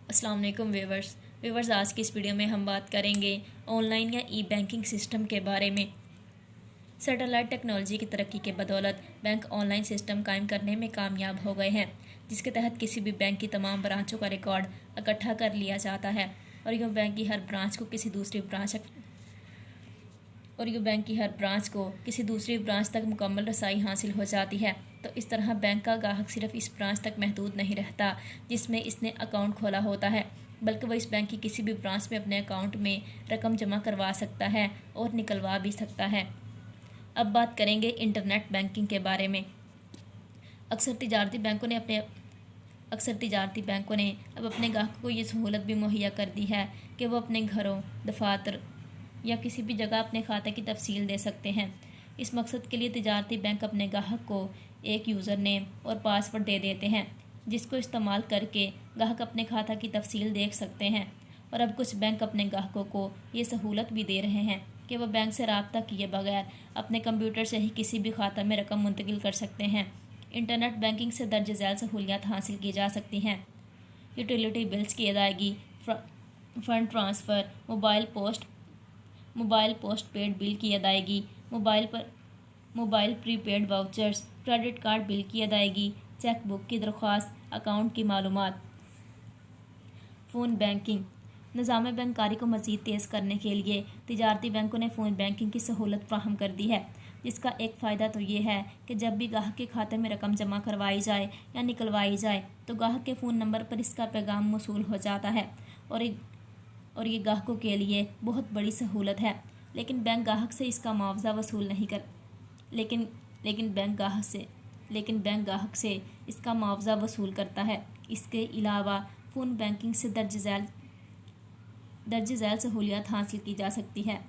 अस्सलाम वालेकुम व्यूवर्स आज की इस वीडियो में हम बात करेंगे ऑनलाइन या ई बैंकिंग सिस्टम के बारे में। सैटेलाइट टेक्नोलॉजी की तरक्की के बदौलत बैंक ऑनलाइन सिस्टम कायम करने में कामयाब हो गए हैं, जिसके तहत किसी भी बैंक की तमाम ब्रांचों का रिकॉर्ड इकट्ठा कर लिया जाता है और यूँ बैंक की हर ब्रांच को किसी दूसरी ब्रांच तक मुकम्मल रसाई हासिल हो जाती है। तो इस तरह बैंक का ग्राहक सिर्फ इस ब्रांच तक महदूद नहीं रहता जिसमें इसने अकाउंट खोला होता है, बल्कि वह इस बैंक की किसी भी ब्रांच में अपने अकाउंट में रकम जमा करवा सकता है और निकलवा भी सकता है। अब बात करेंगे इंटरनेट बैंकिंग के बारे में। अक्सर तिजारती बैंकों ने अब अपने ग्राहकों को ये सहूलत भी मुहैया कर दी है कि वो अपने घरों, दफातर या किसी भी जगह अपने खाते की तफसील दे सकते हैं। इस मकसद के लिए तिजारती बैंक अपने ग्राहक को एक यूज़र नेम और पासवर्ड दे देते हैं, जिसको इस्तेमाल करके ग्राहक अपने खाता की तफसील देख सकते हैं। और अब कुछ बैंक अपने ग्राहकों को ये सहूलत भी दे रहे हैं कि वह बैंक से रब्ता किए बगैर अपने कंप्यूटर से ही किसी भी खाता में रकम मुंतकिल कर सकते हैं। इंटरनेट बैंकिंग से दर्ज झैल सहूलियात हासिल की जा सकती हैं। यूटिलिटी बिल्स की अदायगी, fund transfer, mobile post paid bill की अदायगी, mobile prepaid vouchers, credit card bill की अदायगी, चेक बुक की दरख्वास्त, अकाउंट की मालूमात। फ़ोन बैंकिंग निज़ाम बैंकारी को मज़ीद तेज़ करने के लिए तिजारती बैंकों ने फ़ोन बैंकिंग की सहूलत फ्राहम कर दी है, जिसका एक फ़ायदा तो ये है कि जब भी ग्राहक के खाते में रकम जमा करवाई जाए या निकलवाई जाए तो ग्राहक के फ़ोन नंबर पर इसका पैगाम मौसूल हो जाता है और ये ग्राहकों के लिए बहुत बड़ी सहूलत है। लेकिन बैंक ग्राहक से इसका मुआवजा वसूल नहीं कर लेकिन बैंक ग्राहक से इसका मुआवजा वसूल करता है। इसके अलावा फ़ोन बैंकिंग से दर्ज झैल सहूलियात हासिल की जा सकती है।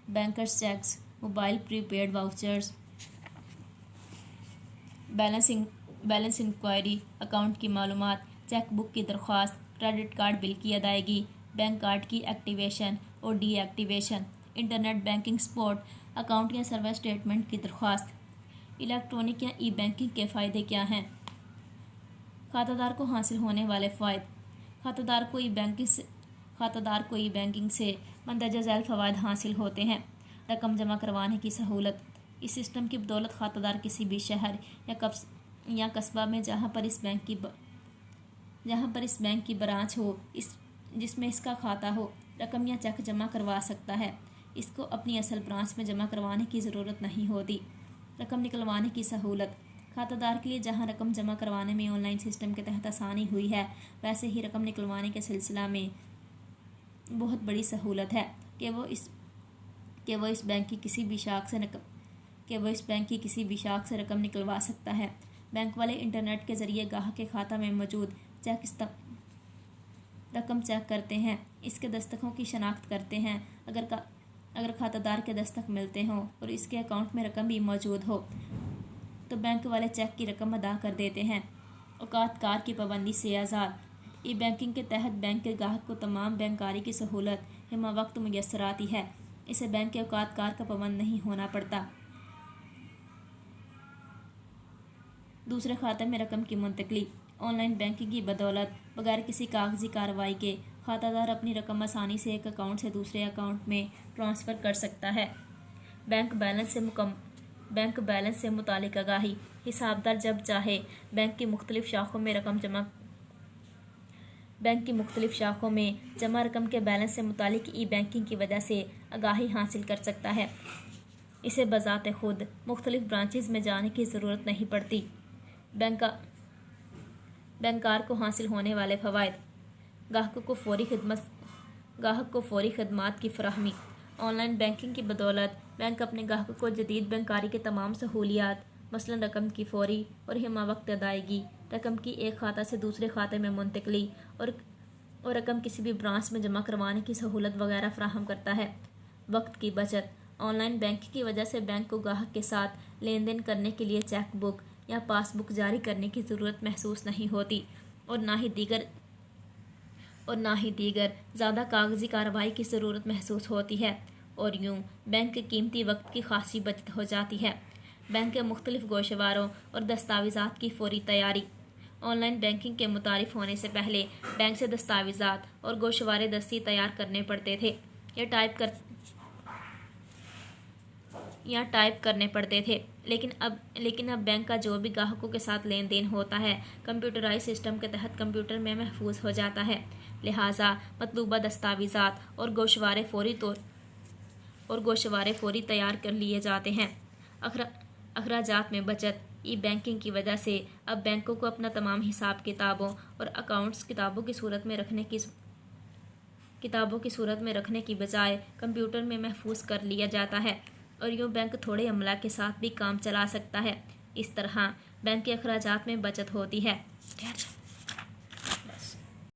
Bankers cheques, mobile prepaid vouchers, balance inquiry, account की मालूमात, चेक बुक की दरख्वास्त, क्रेडिट कार्ड बिल की अदायगी, बैंक कार्ड की एक्टिवेशन और deactivation, internet banking support, account या सर्वर स्टेटमेंट की दरख्वास्त। इलेक्ट्रॉनिक या ई बैंकिंग के फ़ायदे क्या हैं? खातादार को हासिल होने वाले फ़ायदे। खातादार को ई बैंकिंग से मंदरजा झैल फ़वाद हासिल होते हैं। रकम जमा करवाने की सहूलत। इस सिस्टम की बदौलत खातादार किसी भी शहर या कस्बा में जहाँ पर इस बैंक की ब्रांच हो, जिसमें इसका खाता हो, रकम या चेक जमा करवा सकता है। इसको अपनी असल ब्रांच में जमा करवाने की ज़रूरत नहीं होती। रकम निकलवाने की सहूलत। खातादार के लिए जहां रकम जमा करवाने में ऑनलाइन सिस्टम के तहत आसानी हुई है, वैसे ही रकम निकलवाने के सिलसिला में बहुत बड़ी सहूलत है कि वो इस बैंक की किसी भी शाख से रकम निकलवा सकता है। बैंक वाले इंटरनेट के ज़रिए ग्राहक के खाता में मौजूद रकम चेक करते हैं, इसके दस्तखों की शनाख्त करते हैं। अगर खातादार के दस्तक मिलते हों और इसके अकाउंट में रकम भी मौजूद हो तो बैंक वाले चेक की रकम अदा कर देते हैं। औकात कार की पाबंदी से आज़ाद। ई बैंकिंग के तहत बैंक के ग्राहक को तमाम बैंकारी की सहूलत हिमा वक्त मुयस्सर आती है। इसे बैंक के औकात कार का पाबंद नहीं होना पड़ता। दूसरे खाते में रकम की मुंतकली। ऑनलाइन बैंकिंग की बदौलत बगैर किसी कागजी कार्रवाई के खातादार अपनी रकम आसानी से एक अकाउंट से दूसरे अकाउंट में ट्रांसफ़र कर सकता है। बैंक बैलेंस से मुतालिक आगाही। हिसाबदार जब चाहे बैंक की मुख्तलिफ शाखों में जमा रकम के बैलेंस से मुतालिक ई बैंकिंग की वजह से आगाही हासिल कर सकता है। इसे बज़ाते खुद मुख्तलिफ ब्रांचेज़ में जाने की ज़रूरत नहीं पड़ती। बैंकार को हासिल होने वाले फ़वाइद। ग्राहक को फौरी खिदमात की फराहमी। ऑनलाइन बैंकिंग की बदौलत बैंक अपने ग्राहकों को जदीद बैंकारी के तमाम सहूलियात, मसलन रकम की फौरी और हिमा वक्त अदायगी, रकम की एक खाता से दूसरे खाते में मुंतकली और रकम किसी भी ब्रांच में जमा करवाने की सहूलत वगैरह फराहम करता है। वक्त की बचत। ऑनलाइन बैंकिंग की वजह से बैंक को ग्राहक के साथ लेन देन करने के लिए चेक बुक या पासबुक जारी करने की ज़रूरत महसूस नहीं होती और ना ही दीगर ज़्यादा कागजी कार्रवाई की ज़रूरत महसूस होती है और यूँ बैंक के कीमती वक्त की खासी बचत हो जाती है। बैंक के मुख्तलिफ गोशवारों और दस्तावेज़ात की फौरी तैयारी। ऑनलाइन बैंकिंग के मुतारिफ होने से पहले बैंक से दस्तावेज़ात और गोशवारे दस्ती तैयार करने पड़ते थे या टाइप करने पड़ते थे। लेकिन अब बैंक का जो भी ग्राहकों के साथ लेन देन होता है कंप्यूटराइज सिस्टम के तहत कंप्यूटर में महफूज हो जाता है। लिहाजा मतलूबा दस्तावेज़ात और गोशवारे फौरी तैयार कर लिए जाते हैं। अखराजात में बचत। ई बैंकिंग की वजह से अब बैंकों को अपना तमाम हिसाब किताबों और अकाउंट्स किताबों की सूरत में रखने की बजाय कंप्यूटर में महफूज कर लिया जाता है और यूँ बैंक थोड़े अमला के साथ भी काम चला सकता है। इस तरह बैंक के अखराजात में बचत होती है।